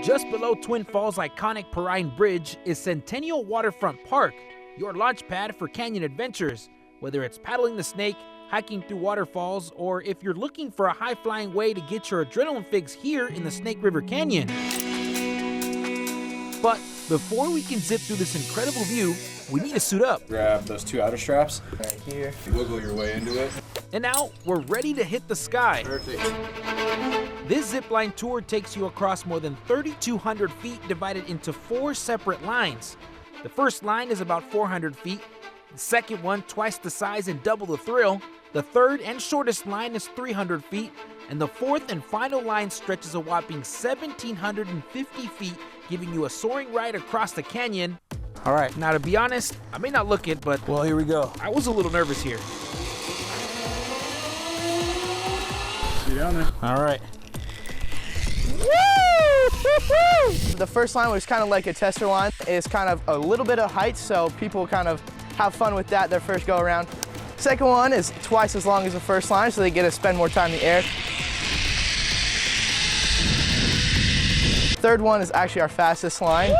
Just below Twin Falls' iconic Perrine Bridge is Centennial Waterfront Park, your launch pad for canyon adventures. Whether it's paddling the snake, hiking through waterfalls, or if you're looking for a high-flying way to get your adrenaline fix here in the Snake River Canyon. But before we can zip through this incredible view, we need to suit up. Grab those two outer straps. Right here. Wiggle your way into it. And now we're ready to hit the sky. Perfect. This zipline tour takes you across more than 3,200 feet divided into 4 separate lines. The first line is about 400 feet, the second one twice the size and double the thrill, the third and shortest line is 300 feet, and the fourth and final line stretches a whopping 1,750 feet, giving you a soaring ride across the canyon. All right, now to be honest, I may not look it, but Well, here we go. I was a little nervous here. See you down there. All right. The first line was kind of like a tester line. It's kind of a little bit of height, so people kind of have fun with that their first go around. Second one is twice as long as the first line, so they get to spend more time in the air. Third one is actually our fastest line.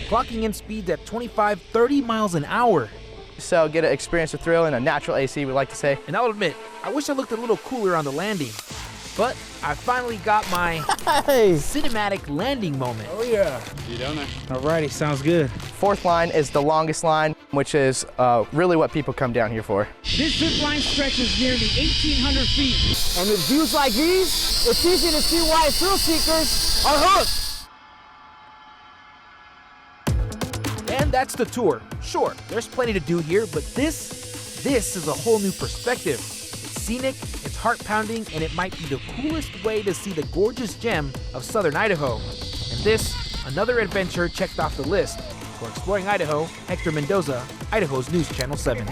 Clocking in speeds at 25-30 miles an hour. So get to experience the thrill in a natural AC, we like to say. And I'll admit, I wish I looked a little cooler on the landing. But I finally got my cinematic landing moment. Oh yeah. See you down there. Alrighty, sounds good. Fourth line is the longest line, which is really what people come down here for. This zip line stretches nearly 1,800 feet. And with views like these, it's easy to see why thrill seekers are hooked. And that's the tour. Sure, there's plenty to do here, but this is a whole new perspective. It's scenic, it's heart-pounding, and it might be the coolest way to see the gorgeous gem of southern Idaho. And this, another adventure checked off the list. For Exploring Idaho, Hector Mendoza, Idaho's News Channel 7.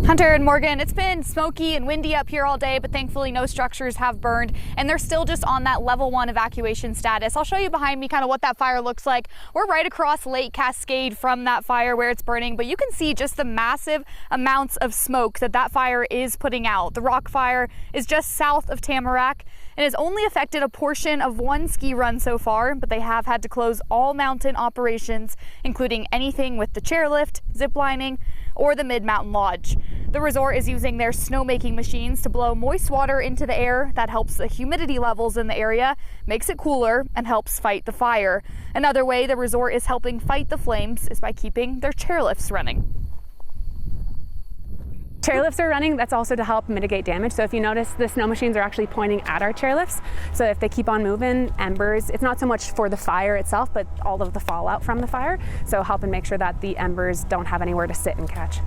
Hunter and Morgan, it's been smoky and windy up here all day, but thankfully no structures have burned, and they're still just on that level 1 evacuation status. I'll show you behind me kind of what that fire looks like. We're right across Lake Cascade from that fire where it's burning, but you can see just the massive amounts of smoke that fire is putting out. The rock fire is just south of Tamarack and has only affected a portion of one ski run so far, but they have had to close all mountain operations, including anything with the chairlift, ziplining, or the Mid-Mountain Lodge. The resort is using their snowmaking machines to blow moist water into the air that helps the humidity levels in the area, makes it cooler, and helps fight the fire. Another way the resort is helping fight the flames is by keeping their chairlifts running. Chairlifts are running, that's also to help mitigate damage. So if you notice, the snow machines are actually pointing at our chairlifts. So if they keep on moving, embers, it's not so much for the fire itself, but all of the fallout from the fire. So helping make sure that the embers don't have anywhere to sit and catch.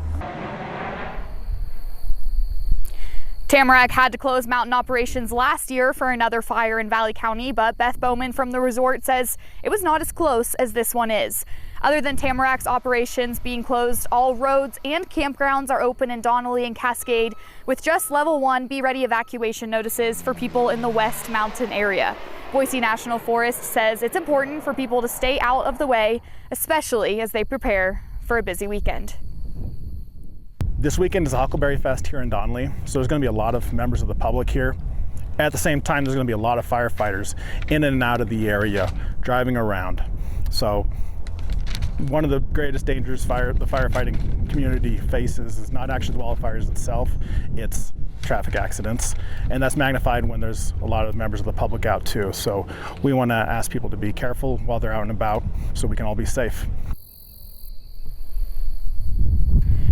Tamarack had to close mountain operations last year for another fire in Valley County, but Beth Bowman from the resort says it was not as close as this one is. Other than Tamarack's operations being closed, all roads and campgrounds are open in Donnelly and Cascade, with just level 1 be ready evacuation notices for people in the West Mountain area. Boise National Forest says it's important for people to stay out of the way, especially as they prepare for a busy weekend. This weekend is a Huckleberry Fest here in Donnelly, so there's going to be a lot of members of the public here. At the same time, there's going to be a lot of firefighters in and out of the area, driving around. So one of the greatest dangers the firefighting community faces is not actually the wildfires itself, it's traffic accidents. And that's magnified when there's a lot of members of the public out too. So we want to ask people to be careful while they're out and about so we can all be safe.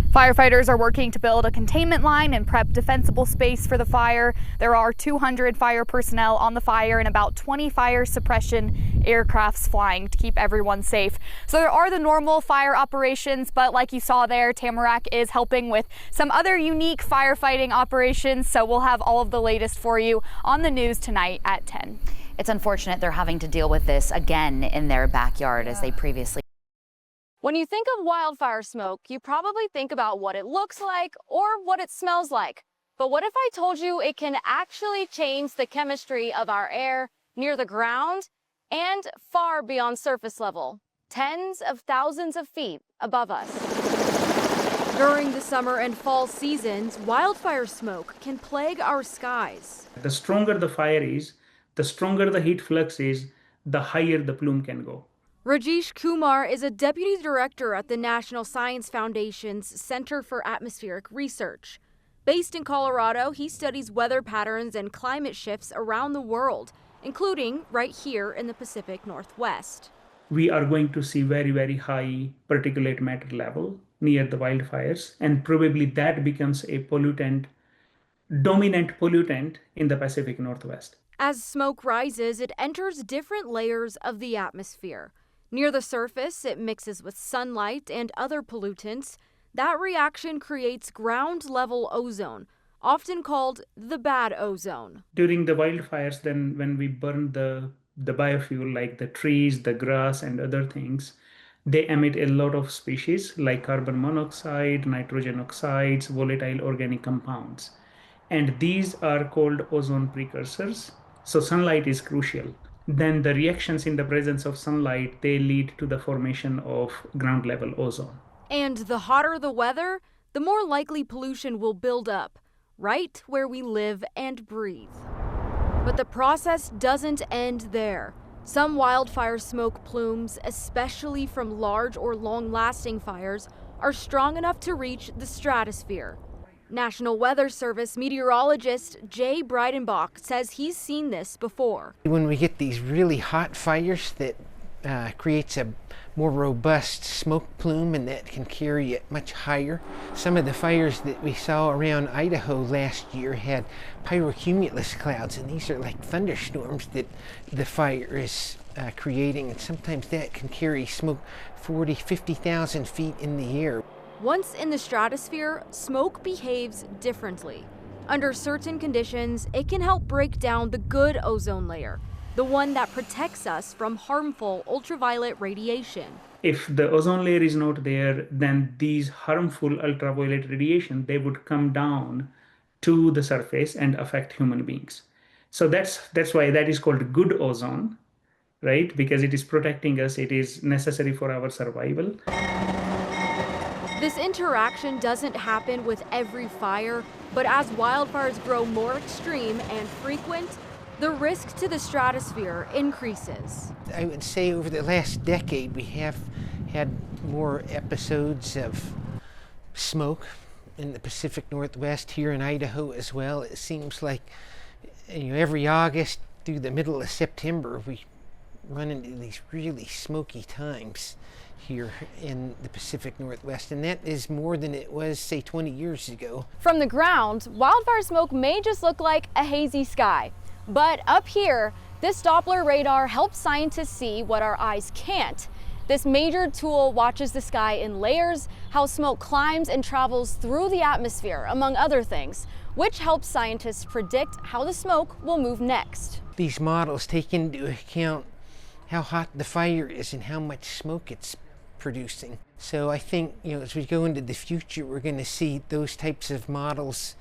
Firefighters are working to build a containment line and prep defensible space for the fire. There are 200 fire personnel on the fire and about 20 fire suppression aircrafts flying to keep everyone safe. So there are the normal fire operations, but like you saw there, Tamarack is helping with some other unique firefighting operations. So we'll have all of the latest for you on the news tonight at 10. It's unfortunate they're having to deal with this again in their backyard as they previously. When you think of wildfire smoke, you probably think about what it looks like or what it smells like. But what if I told you it can actually change the chemistry of our air near the ground and far beyond surface level? tens of thousands of feet above us. During the summer and fall seasons, wildfire smoke can plague our skies. The stronger the fire is, the stronger the heat flux is, the higher the plume can go. Rajesh Kumar is a deputy director at the National Science Foundation's Center for Atmospheric Research. Based in Colorado, he studies weather patterns and climate shifts around the world, including right here in the Pacific Northwest. We are going to see very, very high particulate matter level near the wildfires, and probably that becomes a dominant pollutant in the Pacific Northwest. As smoke rises, it enters different layers of the atmosphere. Near the surface, it mixes with sunlight and other pollutants. That reaction creates ground-level ozone, often called the bad ozone. During the wildfires, then when we burn the biofuel like the trees, the grass, and other things, they emit a lot of species like carbon monoxide, nitrogen oxides, volatile organic compounds. And these are called ozone precursors. So sunlight is crucial. Then the reactions in the presence of sunlight, they lead to the formation of ground level ozone. And the hotter the weather, the more likely pollution will build up, right where we live and breathe. But the process doesn't end there. Some wildfire smoke plumes, especially from large or long-lasting fires, are strong enough to reach the stratosphere. National Weather Service meteorologist Jay Breidenbach says he's seen this before. When we get these really hot fires, that creates a more robust smoke plume, and that can carry it much higher. Some of the fires that we saw around Idaho last year had pyrocumulus clouds, and these are like thunderstorms that the fire is creating, and sometimes that can carry smoke 40, 50,000 feet in the air. Once in the stratosphere, smoke behaves differently. Under certain conditions, it can help break down the good ozone layer, the one that protects us from harmful ultraviolet radiation. If the ozone layer is not there, then these harmful ultraviolet radiation, they would come down to the surface and affect human beings. So that's why that is called good ozone, right? Because it is protecting us, it is necessary for our survival. This interaction doesn't happen with every fire, but as wildfires grow more extreme and frequent, the risk to the stratosphere increases. I would say over the last decade we have had more episodes of smoke in the Pacific Northwest, here in Idaho as well. It seems like every August through the middle of September we run into these really smoky times here in the Pacific Northwest, and that is more than it was, say, 20 years ago. From the ground, wildfire smoke may just look like a hazy sky, but up here, this Doppler radar helps scientists see what our eyes can't. This major tool watches the sky in layers, how smoke climbs and travels through the atmosphere, among other things, which helps scientists predict how the smoke will move next. These models take into account how hot the fire is and how much smoke it's producing. So I think, as we go into the future, we're going to see those types of models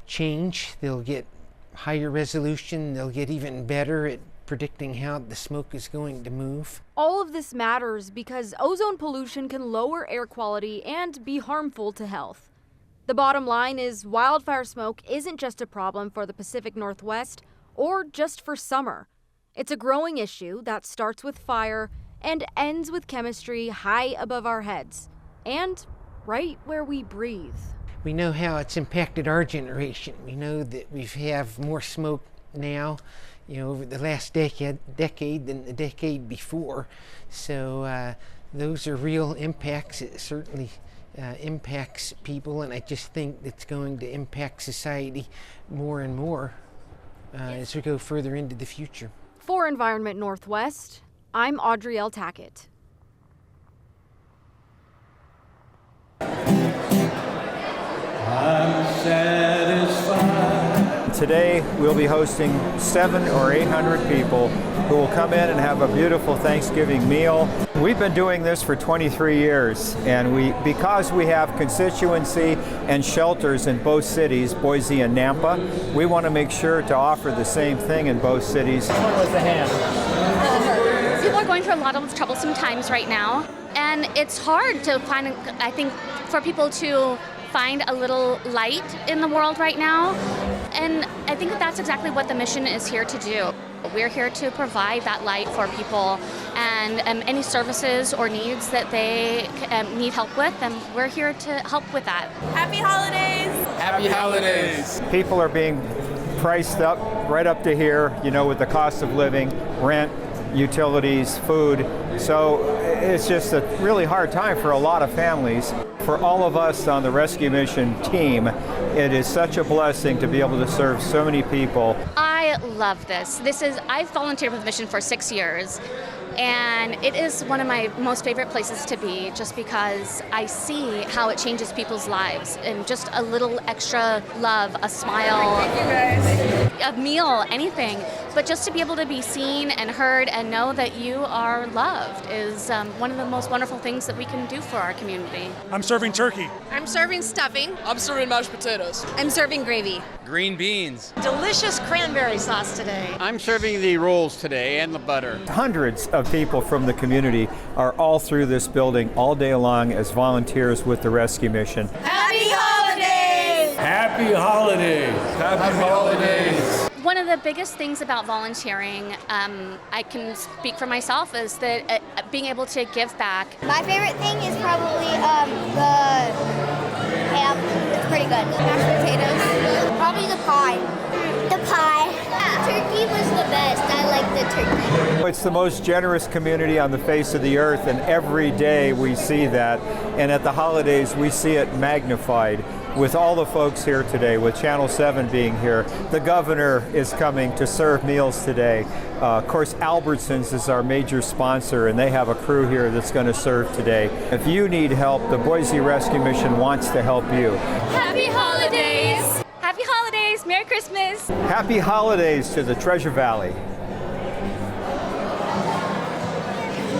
change. They'll get higher resolution, they'll get even better at predicting how the smoke is going to move. All of this matters because ozone pollution can lower air quality and be harmful to health. The bottom line is wildfire smoke isn't just a problem for the Pacific Northwest or just for summer. It's a growing issue that starts with fire and ends with chemistry high above our heads and right where we breathe. We know how it's impacted our generation. We know that we have more smoke now, over the last decade than the decade before. So those are real impacts. It certainly impacts people, and I just think it's going to impact society more and more as we go further into the future. For Environment Northwest, I'm Audrey L. Tackett. Today we'll be hosting 700 or 800 people who will come in and have a beautiful Thanksgiving meal. We've been doing this for 23 years, and because we have constituency and shelters in both cities, Boise and Nampa, we want to make sure to offer the same thing in both cities. What was the hand? going through a lot of troublesome times right now, and it's hard to find, I think, for people to find a little light in the world right now, and I think that's exactly what the mission is here to do. We're here to provide that light for people, and any services or needs that they need help with, and we're here to help with that. Happy holidays! Happy holidays! People are being priced up right up to here, you know, with the cost of living, rent, utilities, food. So it's just a really hard time for a lot of families. For all of us on the rescue mission team, it is such a blessing to be able to serve so many people. I love this. I've volunteered with Mission for 6 years, and it is one of my most favorite places to be, just because I see how it changes people's lives, and just a little extra love, a smile, a meal, anything. But just to be able to be seen and heard and know that you are loved is one of the most wonderful things that we can do for our community. I'm serving turkey. I'm serving stuffing. I'm serving mashed potatoes. I'm serving gravy. Green beans. Delicious cranberry sauce today. I'm serving the rolls today and the butter. Hundreds of people from the community are all through this building all day long as volunteers with the rescue mission. Happy holidays! Happy holidays! Happy holidays! One of the biggest things about volunteering, I can speak for myself, is that being able to give back. My favorite thing is probably the ham. It's pretty good. Mashed potatoes. Probably the pie. The pie. Turkey was the best. I like the turkey. It's the most generous community on the face of the earth, and every day we see that. And at the holidays, we see it magnified. With all the folks here today, with Channel 7 being here, the governor is coming to serve meals today. Of course, Albertsons is our major sponsor, and they have a crew here that's going to serve today. If you need help, the Boise Rescue Mission wants to help you. Happy holidays! Happy holidays! Merry Christmas! Happy holidays to the Treasure Valley.